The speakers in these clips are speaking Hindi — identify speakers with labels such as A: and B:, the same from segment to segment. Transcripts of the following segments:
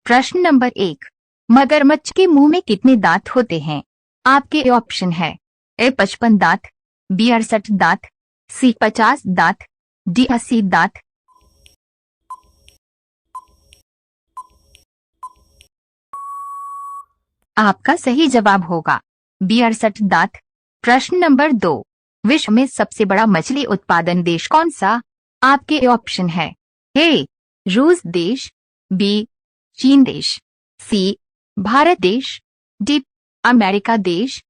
A: प्रश्न नंबर 1, मगरमच्छ के मुंह में कितने दांत होते हैं? आपके ऑप्शन है ए 55 दांत, बी 68 दांत, सी 50 दांत, डी 80 दांत। आपका सही जवाब होगा बी 68 दांत। प्रश्न नंबर 2, विश्व में सबसे बड़ा मछली उत्पादन देश कौन सा? आपके ऑप्शन है ए रूस देश, बी चीन देश, सी भारत देश, डी अमेरिका देश।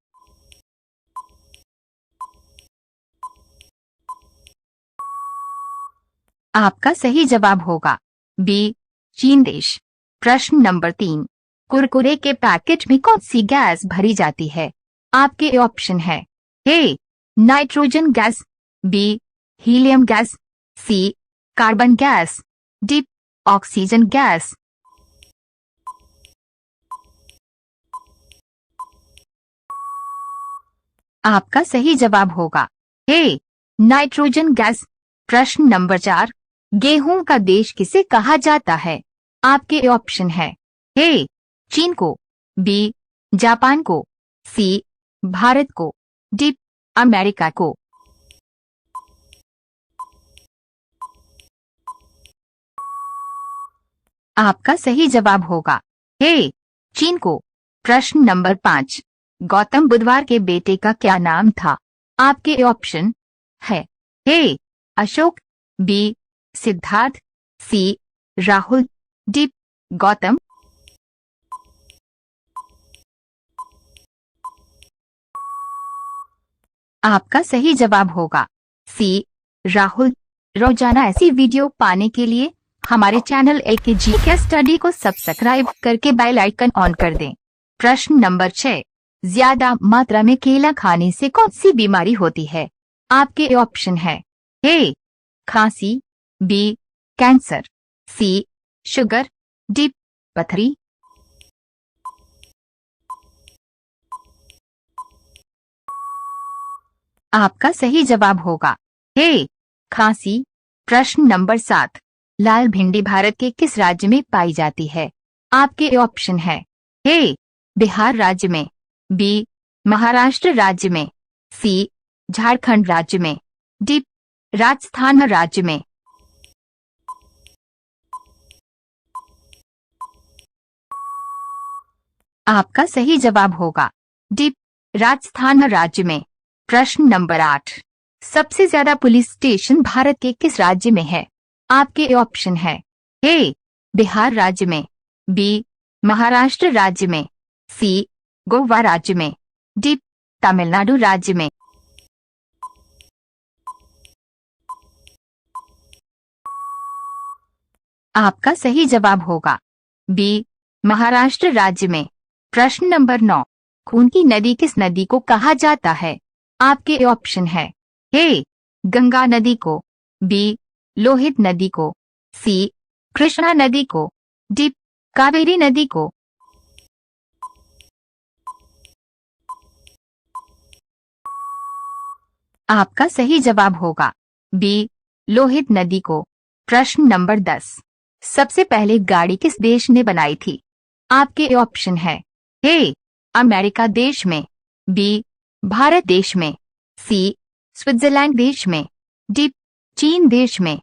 A: आपका सही जवाब होगा बी चीन देश। प्रश्न नंबर 3, कुरकुरे के पैकेट में कौन सी गैस भरी जाती है? आपके ऑप्शन है A nitrogen gas, B helium gas, C carbon gas, D oxygen gas. आपका सही जवाब होगा ए नाइट्रोजन गैस। प्रश्न नंबर 4, गेहूं का देश किसे कहा जाता है? आपके ऑप्शन है ए चीन को, बी जापान को, सी भारत को, डी अमेरिका को। आपका सही जवाब होगा ए चीन को। प्रश्न नंबर 5, गौतम बुधवार के बेटे का क्या नाम था? आपके ऑप्शन है ए अशोक, बी सिद्धार्थ, सी राहुल, डी गौतम। आपका सही जवाब होगा सी राहुल। रोजाना ऐसी वीडियो पाने के लिए हमारे चैनल एकेजी के स्टडी को सब्सक्राइब करके बेल आइकन ऑन कर दें। प्रश्न नंबर 6, ज्यादा मात्रा में केला खाने से कौन सी बीमारी होती है? आपके ऑप्शन है ए खांसी, बी कैंसर, सी शुगर, डी पथरी। आपका सही जवाब होगा ए खांसी। प्रश्न नंबर 7, लाल भिंडी भारत के किस राज्य में पाई जाती है? आपके ऑप्शन है ए बिहार राज्य में, बी महाराष्ट्र राज्य में, सी झारखंड राज्य में, डी राजस्थान राज्य में। आपका सही जवाब होगा डी राजस्थान राज्य में। प्रश्न नंबर 8, सबसे ज्यादा पुलिस स्टेशन भारत के किस राज्य में है? आपके ऑप्शन है ए बिहार राज्य में, बी महाराष्ट्र राज्य में, सी गोवा राज्य में, डी तमिलनाडु राज्य में। आपका सही जवाब होगा बी महाराष्ट्र राज्य में। प्रश्न नंबर 9, खून की नदी किस नदी को कहा जाता है? आपके ऑप्शन है ए गंगा नदी को, बी लोहित नदी को, सी कृष्णा नदी को, डी कावेरी नदी को। आपका सही जवाब होगा बी लोहित नदी को। प्रश्न नंबर 10, सबसे पहले गाड़ी किस देश ने बनाई थी? आपके ऑप्शन है ए अमेरिका देश में, बी भारत देश में, सी स्विट्जरलैंड देश में, डी चीन देश में।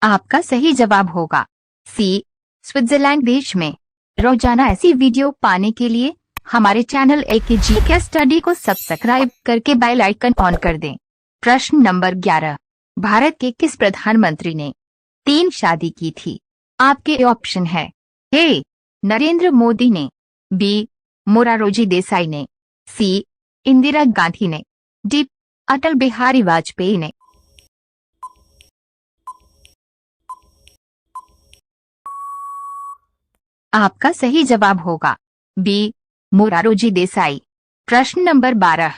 A: आपका सही जवाब होगा सी स्विट्जरलैंड देश में। रोजाना ऐसी वीडियो पाने के लिए हमारे चैनल एकेजी के स्टडी को सब्सक्राइब करके बेल आइकन ऑन कर दें। प्रश्न नंबर 11, भारत के किस प्रधानमंत्री ने 3 शादी की थी? आपके ऑप्शन है ए नरेंद्र मोदी ने, बी मोरारजी देसाई ने, सी इंदिरा गांधी ने, डी अटल बिहारी वाजपेयी ने। आपका सही जवाब होगा बी मोरारजी देसाई। प्रश्न नंबर 12,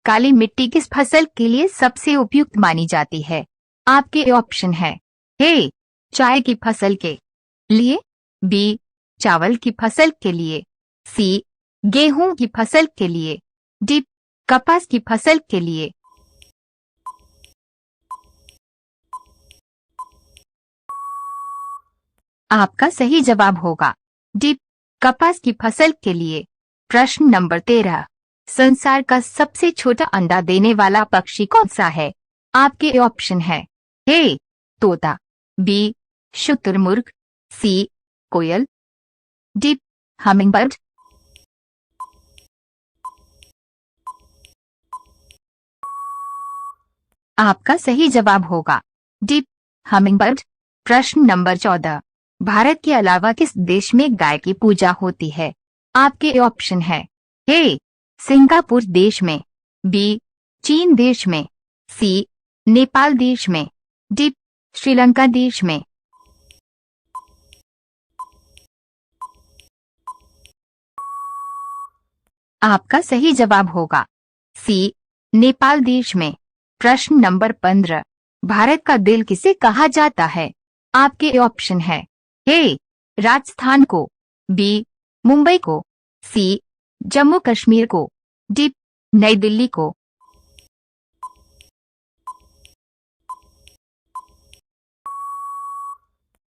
A: काली मिट्टी किस फसल के लिए सबसे उपयुक्त मानी जाती है? आपके ऑप्शन है ए चाय की फसल के लिए, बी चावल की फसल के लिए, सी गेहूं की फसल के लिए, डी कपास की फसल के लिए। आपका सही जवाब होगा डी, कपास की फसल के लिए। प्रश्न नंबर 13, संसार का सबसे छोटा अंडा देने वाला पक्षी कौन सा है? आपके ऑप्शन है ए तोता, बी शुतुरमुर्ग, सी कोयल, डी हमिंगबर्ड। आपका सही जवाब होगा डी हमिंगबर्ड। प्रश्न नंबर 14, भारत के अलावा किस देश में गाय की पूजा होती है? आपके ऑप्शन है ए सिंगापुर देश में, बी चीन देश में, सी नेपाल देश में, डी श्रीलंका देश में। आपका सही जवाब होगा सी नेपाल देश में। प्रश्न नंबर 15, भारत का दिल किसे कहा जाता है? आपके ऑप्शन है ए राजस्थान को, बी मुंबई को, सी जम्मू कश्मीर को, डी नई दिल्ली को।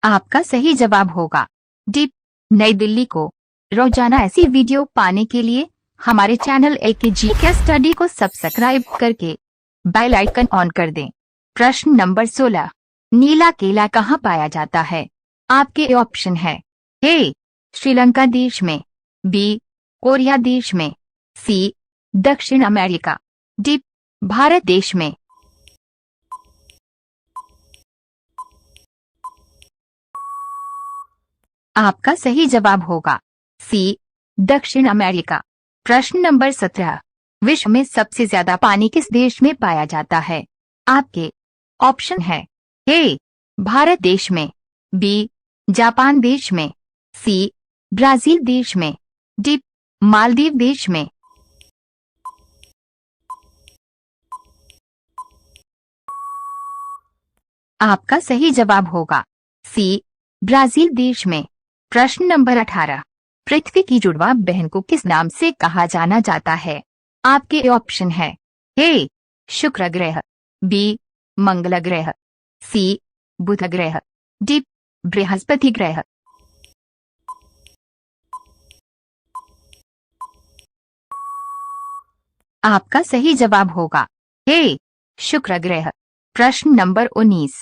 A: आपका सही जवाब होगा डी नई दिल्ली को। रोजाना ऐसी वीडियो पाने के लिए हमारे चैनल एकेजी के स्टडी को सब्सक्राइब करके बेल आइकन ऑन कर दें। प्रश्न नंबर 16, नीला केला कहाँ पाया जाता है? आपके ऑप्शन है ए श्रीलंका देश में, बी कोरिया देश में, सी दक्षिण अमेरिका, डी भारत देश में। आपका सही जवाब होगा सी दक्षिण अमेरिका। प्रश्न नंबर 17, विश्व में सबसे ज्यादा पानी किस देश में पाया जाता है? आपके ऑप्शन है ए भारत देश में, बी जापान देश में, सी ब्राजील देश में, डी मालदीव देश में। आपका सही जवाब होगा सी ब्राजील देश में। प्रश्न नंबर 18, पृथ्वी की जुड़वा बहन को किस नाम से कहा जाना जाता है? आपके ऑप्शन है ए शुक्र ग्रह, बी मंगल ग्रह, सी बुध ग्रह, डी बृहस्पति ग्रह। आपका सही जवाब होगा ए शुक्र ग्रह। प्रश्न नंबर 19,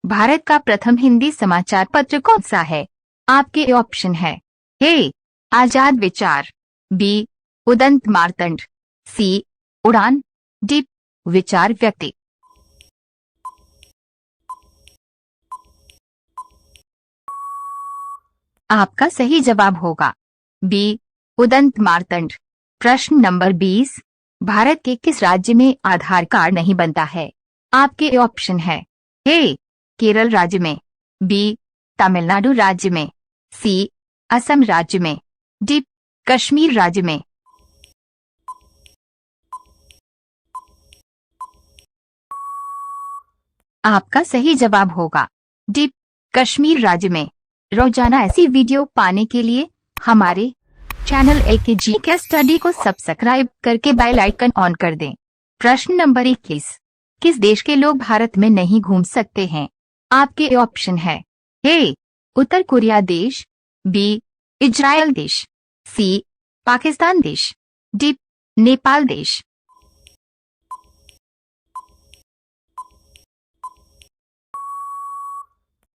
A: भारत का प्रथम हिंदी समाचार पत्र कौन सा है? आपके ऑप्शन है ए आजाद विचार, बी उदंत मार्तंड, सी उड़ान, डी विचार व्यक्ति। आपका सही जवाब होगा बी उदंत मार्तंड। प्रश्न नंबर 20, भारत के किस राज्य में आधार कार्ड नहीं बनता है? आपके ऑप्शन है ए केरल राज्य में, बी तमिलनाडु राज्य में, सी असम राज्य में, डी कश्मीर राज्य में। आपका सही जवाब होगा डी कश्मीर राज्य में। रोजाना ऐसी वीडियो पाने के लिए हमारे चैनल एकेजी के स्टडी को सब्सक्राइब करके बेल आइकन ऑन कर दें। प्रश्न नंबर 21, किस देश के लोग भारत में नहीं घूम सकते हैं? आपके ऑप्शन है ए उत्तर कोरिया देश, बी इजराइल देश, सी पाकिस्तान देश, डी नेपाल देश।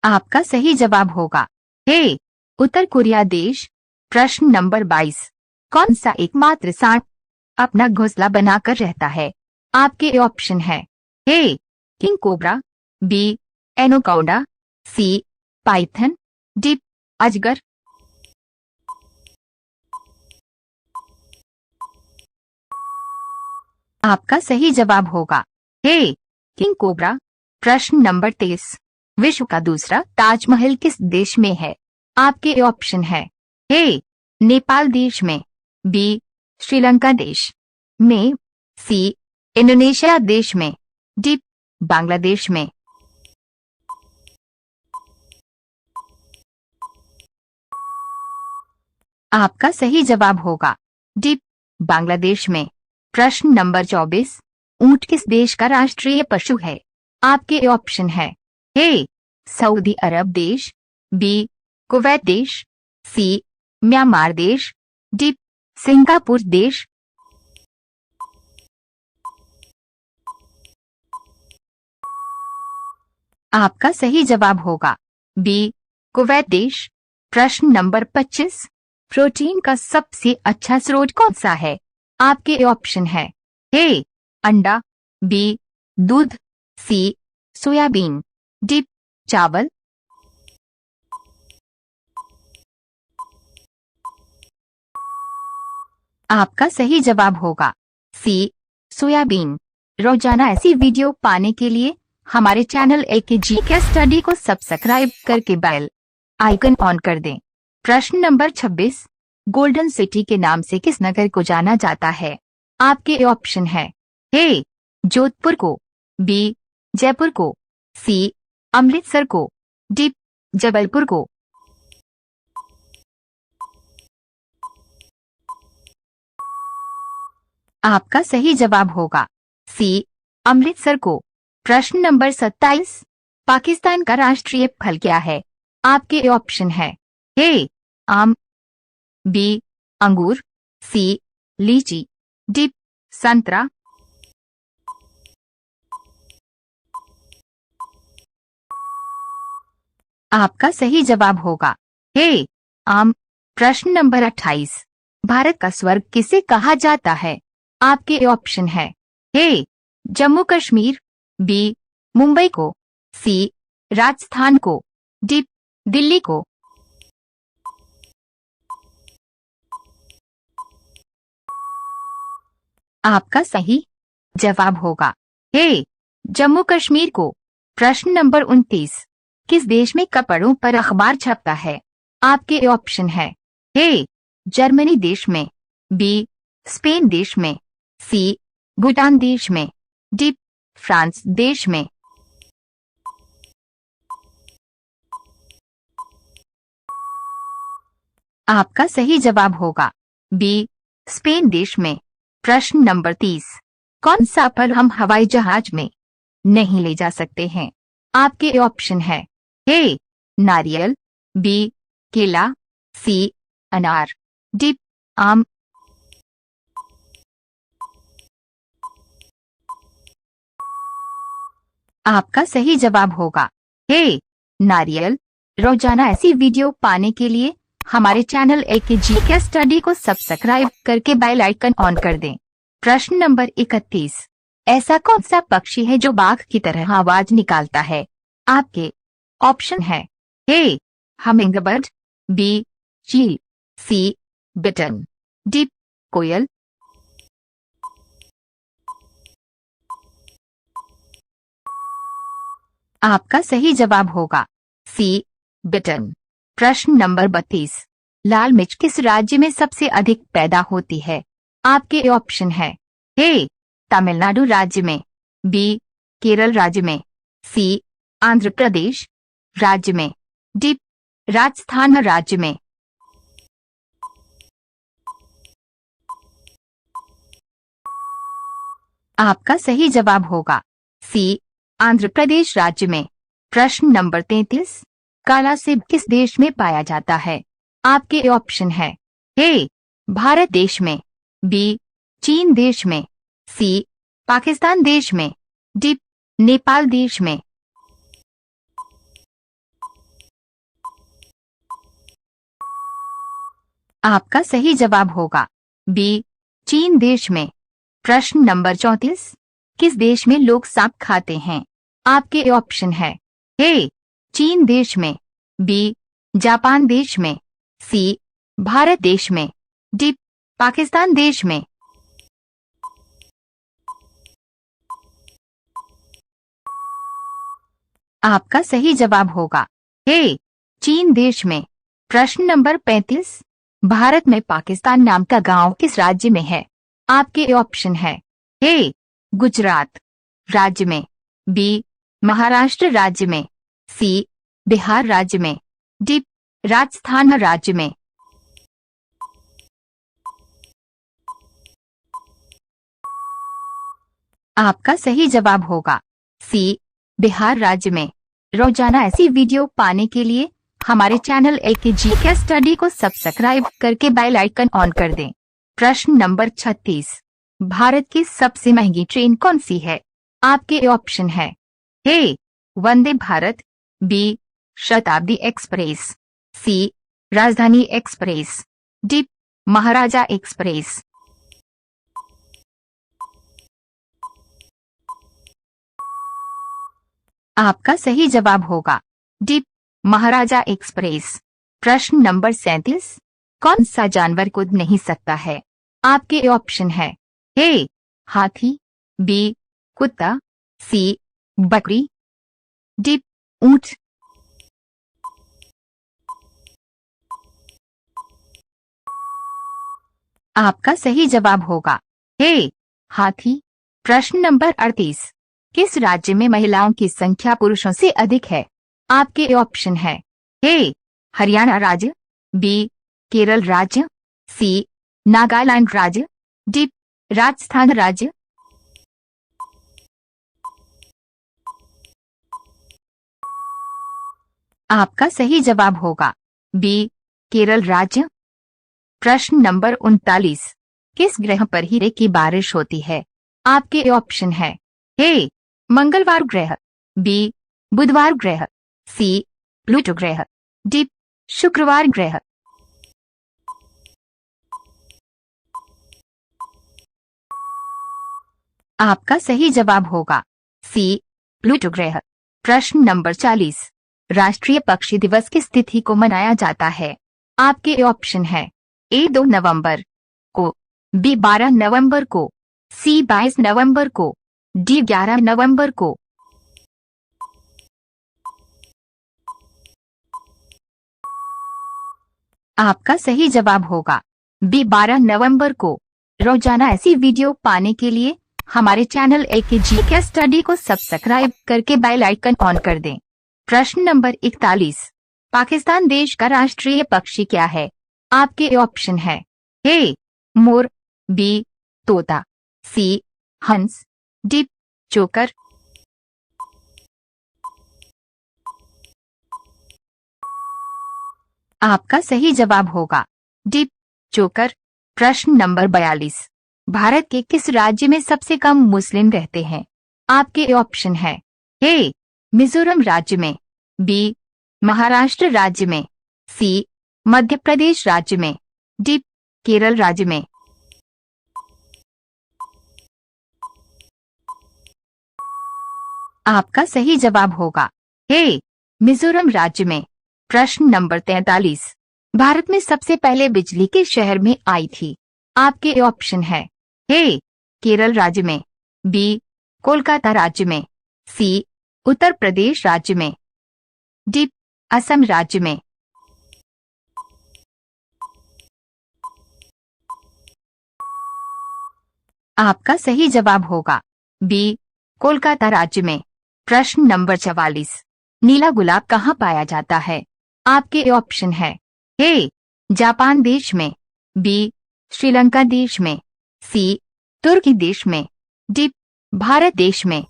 A: आपका सही जवाब होगा ए उत्तर कोरिया देश। प्रश्न नंबर 22, कौन सा एकमात्र सांप अपना घोंसला बनाकर रहता है? आपके ऑप्शन है A king cobra, B anaconda, C python, D अजगर। आपका सही जवाब होगा ए किंग कोबरा। प्रश्न नंबर 23, विश्व का दूसरा ताजमहल किस देश में है? आपके ऑप्शन है ए नेपाल देश में, बी श्रीलंका देश में, सी इंडोनेशिया देश में, डी बांग्लादेश में। आपका सही जवाब होगा डी बांग्लादेश में। प्रश्न नंबर 24, ऊंट किस देश का राष्ट्रीय पशु है? आपके ऑप्शन है ए सऊदी अरब देश, बी कुवैत देश, सी म्यांमार देश, डी सिंगापुर देश। आपका सही जवाब होगा बी कुवैत देश। प्रश्न नंबर 25, प्रोटीन का सबसे अच्छा स्रोत कौन सा है? आपके ऑप्शन है ए अंडा, बी दूध, सी सोयाबीन, डी चावल। आपका सही जवाब होगा सी सोयाबीन। रोजाना ऐसी वीडियो पाने के लिए हमारे चैनल एकेजी के स्टडी को सब्सक्राइब करके बेल आइकन ऑन कर दें। प्रश्न नंबर 26, गोल्डन सिटी के नाम से किस नगर को जाना जाता है? आपके ऑप्शन है ए जोधपुर को, बी जयपुर को, सी अमृतसर को, डी जबलपुर को। आपका सही जवाब होगा सी अमृतसर को। प्रश्न नंबर 27, पाकिस्तान का राष्ट्रीय फल क्या है? आपके ऑप्शन है ए आम, बी अंगूर, सी लीची, डी संतरा। आपका सही जवाब होगा ए आम। प्रश्न नंबर 28, भारत का स्वर्ग किसे कहा जाता है? आपके ऑप्शन है ए जम्मू कश्मीर, बी मुंबई को, सी राजस्थान को, डी दिल्ली को। आपका सही जवाब होगा ए जम्मू कश्मीर को। प्रश्न नंबर 29, किस देश में कपड़ों पर अखबार छपता है? आपके ऑप्शन है ए जर्मनी देश में, बी स्पेन देश में, सी भूटान देश में, डी फ्रांस देश में। आपका सही जवाब होगा बी स्पेन देश में। प्रश्न नंबर 30, कौन सा फल हम हवाई जहाज में नहीं ले जा सकते हैं? आपके ऑप्शन है ए नारियल, बी केला, सी अनार, डी आम। आपका सही जवाब होगा ए नारियल। रोजाना ऐसी वीडियो पाने के लिए हमारे चैनल एकेजी के स्टडी को सब्सक्राइब करके बेल आइकन ऑन कर दें। प्रश्न नंबर 31, ऐसा कौन सा पक्षी है जो बाघ की तरह आवाज निकालता है? आपके ऑप्शन है ए हमिंगबर्ड, बी चील, सी बिटन, डी कोयल। आपका सही जवाब होगा सी बिटन। प्रश्न नंबर 32, लाल मिर्च किस राज्य में सबसे अधिक पैदा होती है? आपके ऑप्शन है ए तमिलनाडु राज्य में, बी केरल राज्य में, सी आंध्र प्रदेश राज्य में, डी राजस्थान राज्य में। आपका सही जवाब होगा सी आंध्र प्रदेश राज्य में। प्रश्न नंबर 33, काला सेब किस देश में पाया जाता है? आपके ऑप्शन है ए भारत देश में, बी चीन देश में, सी पाकिस्तान देश में, डी नेपाल देश में। आपका सही जवाब होगा बी चीन देश में। प्रश्न नंबर 34, किस देश में लोग सांप खाते हैं? आपके ऑप्शन है ए चीन देश में, बी जापान देश में, सी भारत देश में, डी पाकिस्तान देश में। आपका सही जवाब होगा ए चीन देश में। प्रश्न नंबर 35, भारत में पाकिस्तान नाम का गांव किस राज्य में है? आपके ऑप्शन है ए गुजरात राज्य में, बी महाराष्ट्र राज्य में, सी बिहार राज्य में, डी राजस्थान राज्य में। आपका सही जवाब होगा सी बिहार राज्य में। रोजाना ऐसी वीडियो पाने के लिए हमारे चैनल AKG के स्टडी को सब्सक्राइब करके बेल आइकन ऑन कर दें। प्रश्न नंबर 36। भारत की सबसे महंगी ट्रेन कौन सी है? आपके ऑप्शन है। ए वंदे भारत, बी शताब्दी एक्सप्रेस, सी राजधानी एक्सप्रेस, डी महाराजा एक्सप्रेस। आपका सही जवाब होगा डी महाराजा एक्सप्रेस। प्रश्न नंबर 37। कौन सा जानवर कूद नहीं सकता है? आपके ऑप्शन है। ए हाथी, बी कुत्ता, सी बकरी, डी ऊंट। आपका सही जवाब होगा ए हाथी। प्रश्न नंबर 38। किस राज्य में महिलाओं की संख्या पुरुषों से अधिक है? आपके ऑप्शन है। ए हरियाणा राज्य, बी केरल राज्य, सी नागालैंड राज्य, डी राजस्थान राज्य। आपका सही जवाब होगा बी केरल राज्य। प्रश्न नंबर 39। किस ग्रह पर हीरे की बारिश होती है? आपके ऑप्शन है। ए मंगलवार ग्रह, बी बुधवार ग्रह, सी प्लूटो ग्रह, डी शुक्रवार ग्रह। आपका सही जवाब होगा सी प्लूटो ग्रह। प्रश्न नंबर 40। राष्ट्रीय पक्षी दिवस किस तिथि को मनाया जाता है? आपके ऑप्शन है। ए 2 नवंबर को, बी 12 नवंबर को, सी 22 नवंबर को, डी 11 नवंबर को। आपका सही जवाब होगा बी 12 नवंबर को। रोजाना ऐसी वीडियो पाने के लिए हमारे चैनल AKG के स्टडी को सब्सक्राइब करके बेल आइकन ऑन कर दें। प्रश्न नंबर 41। पाकिस्तान देश का राष्ट्रीय पक्षी क्या है? आपके ऑप्शन है। ए मोर, बी तोता, सी हंस, डी चोकर। आपका सही जवाब होगा डी चोकर। प्रश्न नंबर 42। भारत के किस राज्य में सबसे कम मुस्लिम रहते हैं? आपके ऑप्शन है। ए मिजोरम राज्य में, बी महाराष्ट्र राज्य में, सी मध्य प्रदेश राज्य में, डी केरल राज्य में। आपका सही जवाब होगा ए मिजोरम राज्य में। प्रश्न नंबर 43। भारत में सबसे पहले बिजली के शहर में आई थी? आपके ऑप्शन है। ए केरल राज्य में, बी कोलकाता राज्य में, सी उत्तर प्रदेश राज्य में, डी असम राज्य में। आपका सही जवाब होगा बी कोलकाता राज्य में। प्रश्न नंबर 44। नीला गुलाब कहाँ पाया जाता है? आपके ऑप्शन है। ए जापान देश में, बी श्रीलंका देश में, सी तुर्की देश में, डी भारत देश में।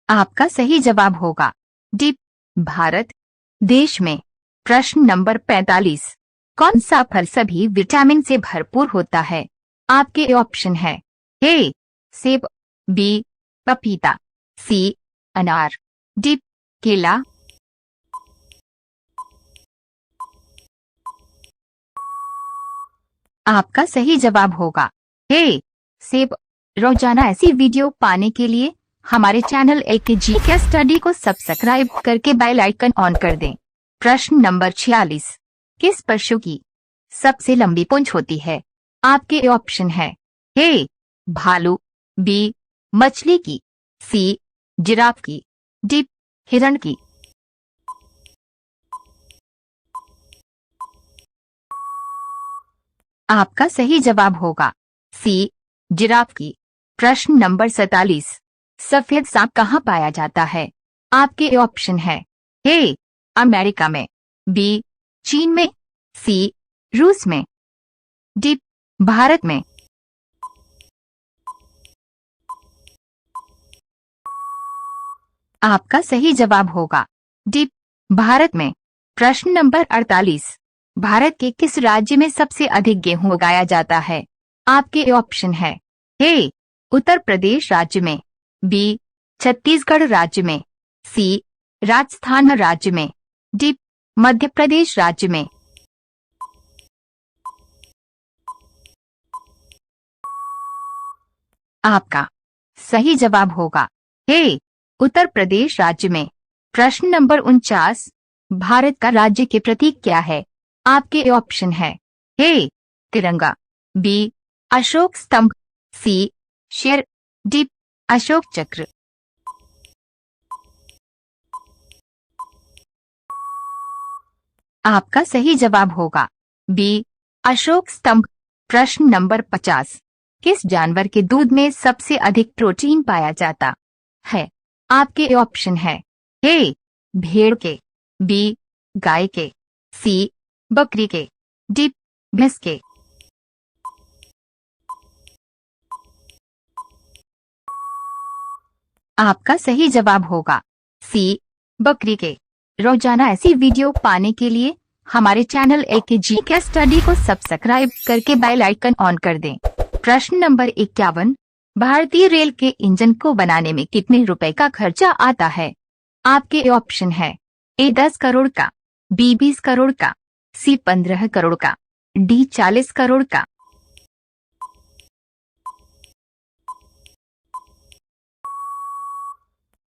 A: आपका सही जवाब होगा डी भारत देश में। प्रश्न नंबर 45। कौन सा फल सभी विटामिन से भरपूर होता है? आपके ऑप्शन है। ए सेब, बी पपीता, सी अनार, डी केला। आपका सही जवाब होगा ए सेब। रोजाना ऐसी वीडियो पाने के लिए हमारे चैनल AKG के स्टडी को सब्सक्राइब करके बेल आइकन ऑन कर दें। प्रश्न नंबर 46। किस पशु की सबसे लंबी पूंछ होती है? आपके ऑप्शन है। ए भालू, बी मछली की, सी जिराफ की, डी हिरण की। आपका सही जवाब होगा सी जिराफ की। प्रश्न नंबर 47। सफेद सांप कहाँ पाया जाता है? आपके ऑप्शन है। ए अमेरिका में, बी चीन में, सी रूस में, डी भारत में। आपका सही जवाब होगा डी, भारत में। प्रश्न नंबर 48, भारत के किस राज्य में सबसे अधिक गेहूं उगाया जाता है? आपके ऑप्शन है ए, उत्तर प्रदेश राज्य में, बी, छत्तीसगढ़ राज्य में, सी, राजस्थान राज्य में, डी, मध्य प्रदेश राज्य में। आपका सही जवाब होगा ए, उत्तर प्रदेश राज्य में। प्रश्न नंबर 49, भारत का राज्य के प्रतीक क्या है? आपके ऑप्शन है ए, तिरंगा, बी, अशोक स्तंभ, सी, शेर, डी, अशोक चक्र। आपका सही जवाब होगा बी, अशोक स्तंभ। प्रश्न नंबर 50, किस जानवर के दूध में सबसे अधिक प्रोटीन पाया जाता है? आपके ऑप्शन है ए, भेड़ के, बी, गाय के, सी, बकरी के, डी, भैंस के। आपका सही जवाब होगा सी, बकरी के। रोजाना ऐसी वीडियो पाने के लिए हमारे चैनल एकेजी के स्टडी को सब्सक्राइब करके बेल आइकन ऑन कर दें। प्रश्न नंबर 51, भारतीय रेल के इंजन को बनाने में कितने रुपए का खर्चा आता है? आपके ऑप्शन है ए, 10 करोड़ का, बी, 20 करोड़ का, सी, 15 करोड़ का, डी, 40 करोड़ का।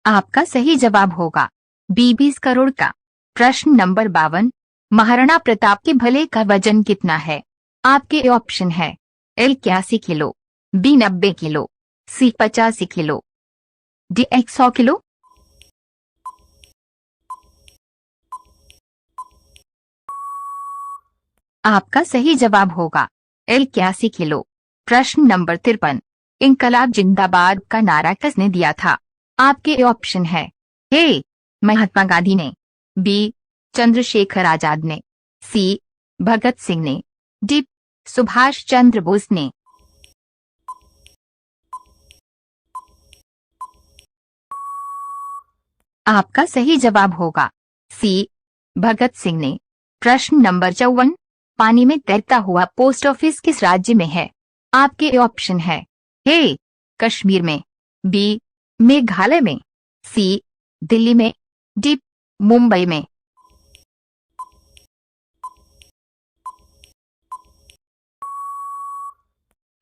A: आपका सही जवाब होगा बी, 20 करोड़ का। प्रश्न नंबर 52, महाराणा प्रताप के भले का वजन कितना है? आपके ऑप्शन है ए, 81 किलो, बी, 90 किलो, सी, 85 किलो, डी, 100 किलो। आपका सही जवाब होगा ए, 81 किलो। प्रश्न नंबर 53, इनकलाब जिंदाबाद का नारा किसने दिया था? आपके ऑप्शन है ए, महात्मा गांधी ने, बी, चंद्रशेखर आजाद ने, सी, भगत सिंह ने, डी, सुभाष चंद्र बोस ने। आपका सही जवाब होगा सी, भगत सिंह ने। प्रश्न नंबर 54, पानी में तैरता हुआ पोस्ट ऑफिस किस राज्य में है? आपके ऑप्शन है ए, कश्मीर में, बी, मेघालय में, सी, दिल्ली में, डी, मुंबई में।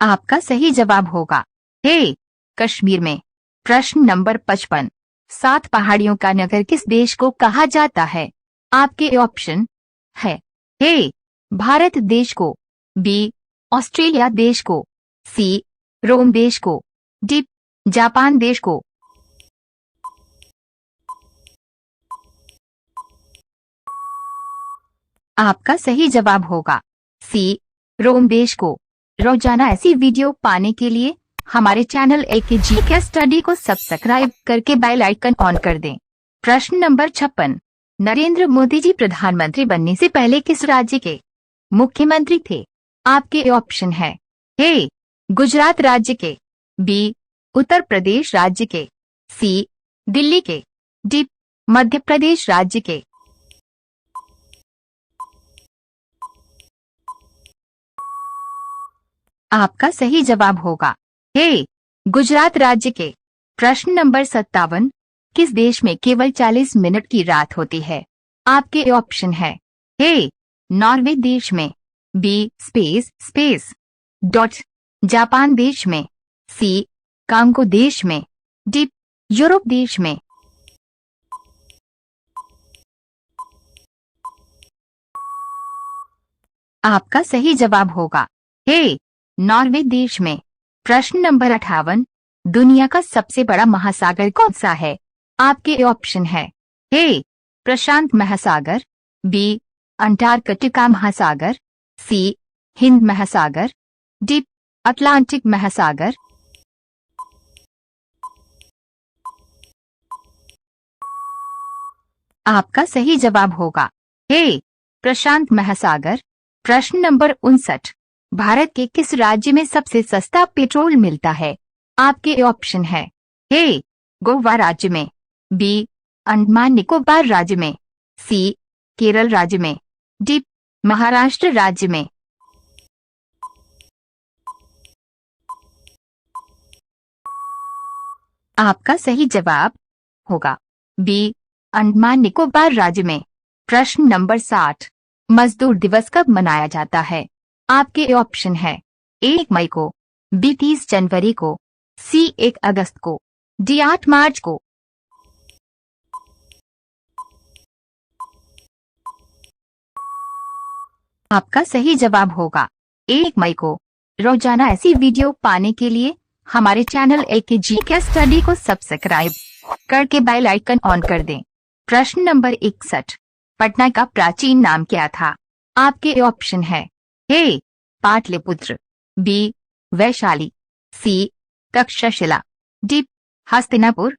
A: आपका सही जवाब होगा ए, कश्मीर में। प्रश्न नंबर 55, 7 पहाड़ियों का नगर किस देश को कहा जाता है? आपके ऑप्शन है ए, भारत देश को, बी, ऑस्ट्रेलिया देश को, सी, रोम देश को, डी, जापान देश को। आपका सही जवाब होगा सी, रोम देश को। रोजाना ऐसी वीडियो पाने के लिए हमारे चैनल एकेजी के स्टडी को सब्सक्राइब करके बेल आइकन ऑन कर दें। प्रश्न नंबर 56, नरेंद्र मोदी जी प्रधानमंत्री बनने से पहले किस राज्य के मुख्यमंत्री थे? आपके ऑप्शन है ए, गुजरात राज्य के, बी, उत्तर प्रदेश राज्य के, सी, दिल्ली के, डी, मध्य प्रदेश राज्य के। आपका सही जवाब होगा ए, गुजरात राज्य के। प्रश्न नंबर 57, किस देश में केवल 40 मिनट की रात होती है? आपके ऑप्शन है ए, नॉर्वे देश में, बी, स्पेस डॉट, जापान देश में, सी, कांगो देश में, डी, यूरोप देश में। आपका सही जवाब होगा ए, नॉर्वे देश में। प्रश्न नंबर 58, दुनिया का सबसे बड़ा महासागर कौन सा है? आपके ऑप्शन है ए, प्रशांत महासागर, बी, अंटार्कटिका महासागर, सी, हिंद महासागर, डी, अटलांटिक महासागर। आपका सही जवाब होगा ए, प्रशांत महासागर। प्रश्न नंबर 59, भारत के किस राज्य में सबसे सस्ता पेट्रोल मिलता है? आपके ऑप्शन है ए, गोवा राज्य में, बी अंडमान निकोबार राज्य में, सी केरल राज्य में, डी महाराष्ट्र राज्य में। आपका सही जवाब होगा बी अंडमान निकोबार राज्य में। प्रश्न नंबर 60, मजदूर दिवस कब मनाया जाता है? आपके ऑप्शन है 1 मई को, बी 30 जनवरी को, सी 1 अगस्त को, डी 8 मार्च को। आपका सही जवाब होगा 1 मई को। रोजाना ऐसी वीडियो पाने के लिए हमारे चैनल एके जीके स्टडी को सब्सक्राइब करके बेल आइकन ऑन कर दें। प्रश्न नंबर 61, पटना का प्राचीन नाम क्या था? आपके ऑप्शन है ए पाटलिपुत्र, बी वैशाली, सी तक्षशिला, डी हस्तिनापुर।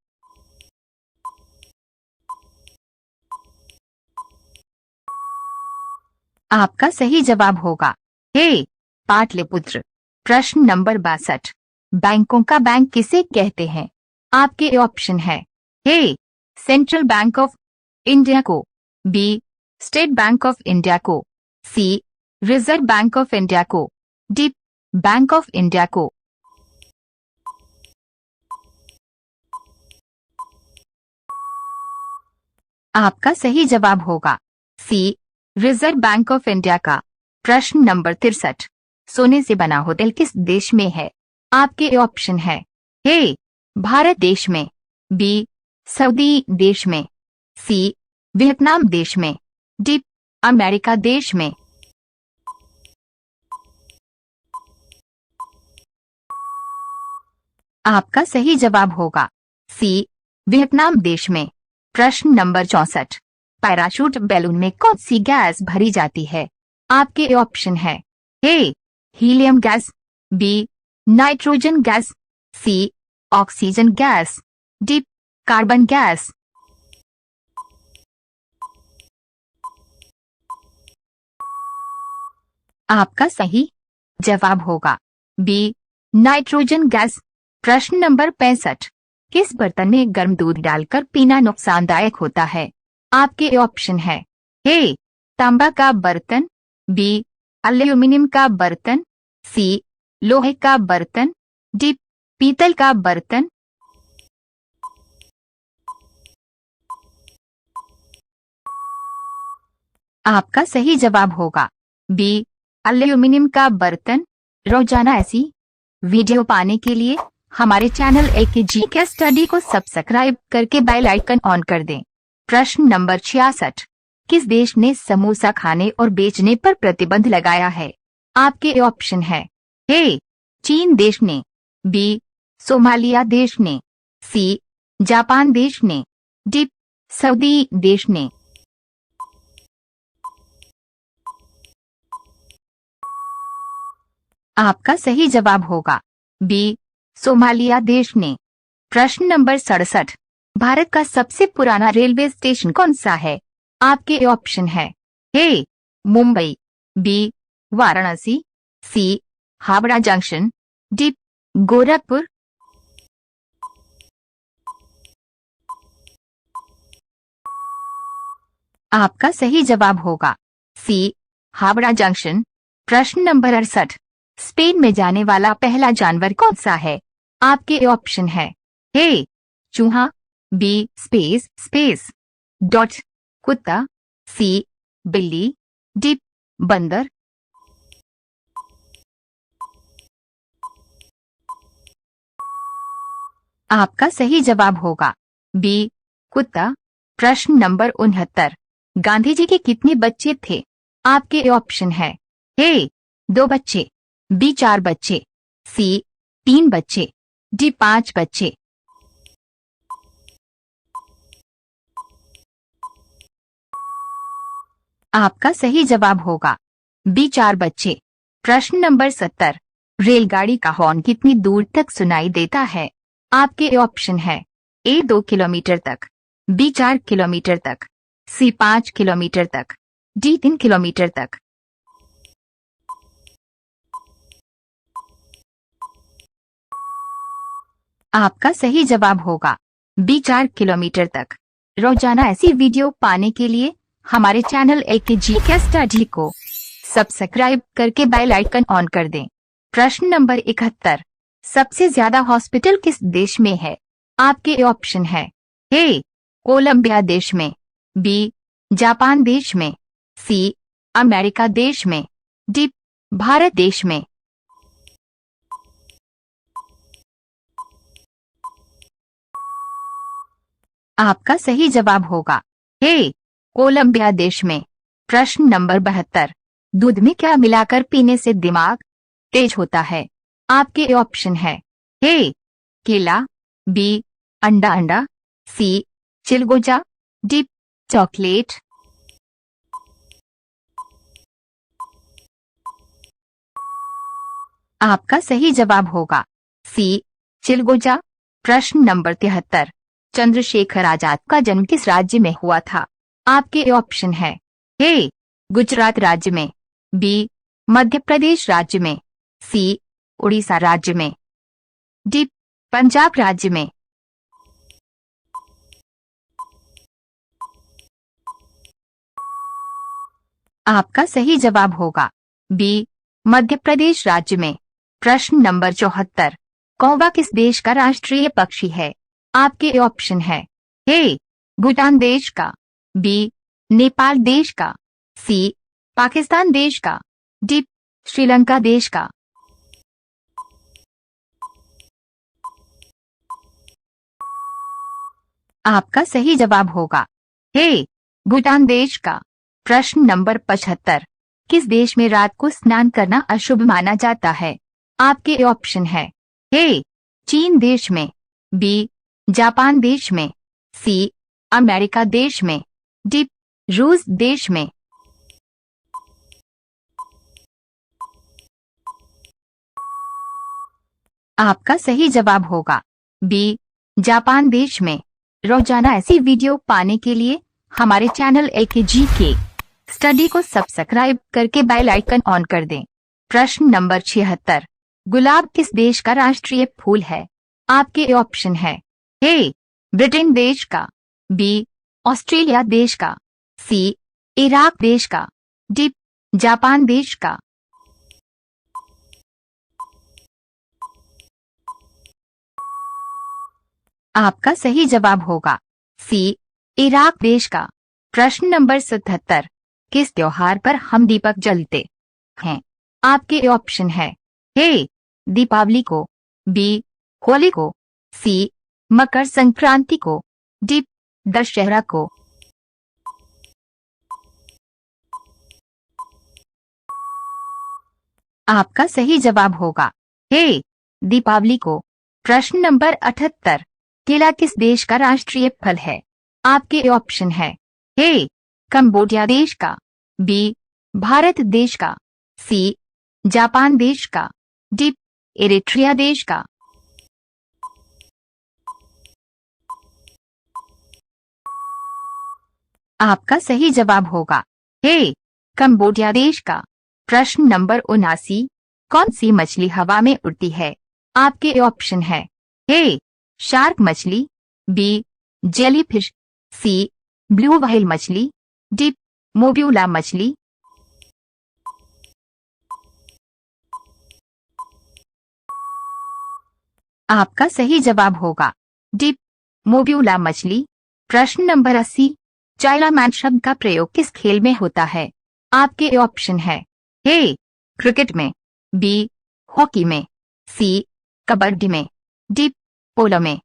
A: आपका सही जवाब होगा ए पाटलिपुत्र। प्रश्न नंबर 62, बैंकों का बैंक किसे कहते हैं? आपके ऑप्शन है A central bank of India को, B state bank of India को, C reserve bank of India को, डी बैंक ऑफ इंडिया को। आपका सही जवाब होगा C reserve bank of India का। प्रश्न नंबर 63, सोने से बना होटल किस देश में है? आपके ऑप्शन है ए भारत देश में, बी सऊदी देश में, सी वियतनाम देश में, डी अमेरिका देश में। आपका सही जवाब होगा सी वियतनाम देश में। प्रश्न नंबर 64, पैराशूट बैलून में कौन सी गैस भरी जाती है? आपके ऑप्शन है A helium gas, B nitrogen gas, C oxygen gas, D carbon gas. आपका सही जवाब होगा बी नाइट्रोजन गैस। प्रश्न नंबर 65, किस बर्तन में गर्म दूध डालकर पीना नुकसानदायक होता है? आपके ऑप्शन है ए तांबा का बर्तन, बी एल्यूमिनियम का बर्तन, सी लोहे का बर्तन, डी पीतल का बर्तन। आपका सही जवाब होगा बी एल्यूमिनियम का बर्तन। रोजाना ऐसी वीडियो पाने के लिए हमारे चैनल एके जीके स्टडी को सब्सक्राइब करके बेल आइकन ऑन कर दें। प्रश्न नंबर 66, किस देश ने समोसा खाने और बेचने पर प्रतिबंध लगाया है? आपके ऑप्शन है ए चीन देश ने, बी सोमालिया देश ने, सी जापान देश ने, डी सऊदी देश ने। आपका सही जवाब होगा बी सोमालिया देश ने। प्रश्न नंबर 67, भारत का सबसे पुराना रेलवे स्टेशन कौन सा है? आपके ऑप्शन है ए मुंबई, बी वाराणसी, सी हावड़ा जंक्शन, डी गोरखपुर। आपका सही जवाब होगा सी हावड़ा जंक्शन। प्रश्न नंबर 68, स्पेन में जाने वाला पहला जानवर कौन सा है? आपके ऑप्शन है ए चूहा, बी स्पेस डॉट कुत्ता, सी बिल्ली, डी बंदर। आपका सही जवाब होगा बी कुत्ता। प्रश्न नंबर 69, गांधी जी के कितने बच्चे थे? आपके ऑप्शन है ए 2 बच्चे, बी 4 बच्चे, सी 3 बच्चे, डी 5 बच्चे। आपका सही जवाब होगा बी 4 बच्चे। प्रश्न नंबर 70, रेलगाड़ी का हॉर्न कितनी दूर तक सुनाई देता है? आपके ऑप्शन है ए 2 किलोमीटर तक, बी 4 किलोमीटर तक, सी 5 किलोमीटर तक, डी 3 किलोमीटर तक। आपका सही जवाब होगा बी 4 किलोमीटर तक। रोजाना ऐसी वीडियो पाने के लिए हमारे चैनल AKG के स्टडी को सब्सक्राइब करके बेल आइकन ऑन कर दें। प्रश्न नंबर 71, सबसे ज्यादा हॉस्पिटल किस देश में है? आपके ऑप्शन है ए कोलंबिया देश में, बी जापान देश में, सी अमेरिका देश में, डी भारत देश में। आपका सही जवाब होगा ए कोलंबिया देश में। प्रश्न नंबर 72, दूध में क्या मिलाकर पीने से दिमाग तेज होता है? आपके ऑप्शन है ए केला, बी अंडा, सी चिलगोजा, डी चॉकलेट। आपका सही जवाब होगा सी चिलगोजा। प्रश्न नंबर 73, चंद्रशेखर आजाद का जन्म किस राज्य में हुआ था? आपके ऑप्शन है ए गुजरात राज्य में, बी मध्य प्रदेश राज्य में, सी उड़ीसा राज्य में, डी पंजाब राज्य में। आपका सही जवाब होगा बी मध्य प्रदेश राज्य में। प्रश्न नंबर 74, कौवा किस देश का राष्ट्रीय पक्षी है? आपके ऑप्शन है ए भूटान देश का, बी नेपाल देश का, सी पाकिस्तान देश का, डी श्रीलंका देश का। आपका सही जवाब होगा ए भूटान देश का। प्रश्न नंबर 75, किस देश में रात को स्नान करना अशुभ माना जाता है? आपके ऑप्शन है ए चीन देश में, बी जापान देश में, सी अमेरिका देश में, डी रूस देश में। आपका सही जवाब होगा बी जापान देश में। रोजाना ऐसी वीडियो पाने के लिए हमारे चैनल AKG के स्टडी को सब्सक्राइब करके बेल आइकन ऑन कर दें। प्रश्न नंबर 76, गुलाब किस देश का राष्ट्रीय फूल है? आपके ऑप्शन है ए ब्रिटेन देश का, बी ऑस्ट्रेलिया देश का, सी इराक देश का, डी जापान देश का। आपका सही जवाब होगा सी इराक देश का। प्रश्न नंबर 77, किस त्योहार पर हम दीपक जलते हैं? आपके ऑप्शन है ए दीपावली को, बी होली को, सी मकर संक्रांति को, डी दशहरा को। आपका सही जवाब होगा ए दीपावली को। प्रश्न नंबर 78, केला किस देश का राष्ट्रीय फल है? आपके ऑप्शन है ए कंबोडिया देश का, बी भारत देश का, सी जापान देश का, डी इरिट्रिया देश का। आपका सही जवाब होगा ए कंबोडिया देश का। प्रश्न नंबर 79, कौन सी मछली हवा में उड़ती है? आपके ऑप्शन है ए शार्क मछली, बी जेलीफिश, सी ब्लू व्हेल मछली, डी मोब्यूला मछली। आपका सही जवाब होगा डी मोब्यूला मछली। प्रश्न नंबर 80, चाइनामैन शब्द का प्रयोग किस खेल में होता है? आपके ऑप्शन है ए क्रिकेट में, बी हॉकी में, सी कबड्डी में, डी पोलो में।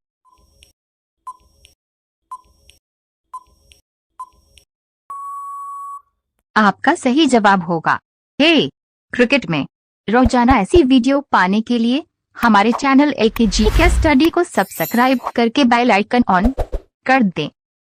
A: आपका सही जवाब होगा ए क्रिकेट में। रोजाना ऐसी वीडियो पाने के लिए हमारे चैनल AKG के स्टडी को सब्सक्राइब करके बेल आइकन ऑन कर दें।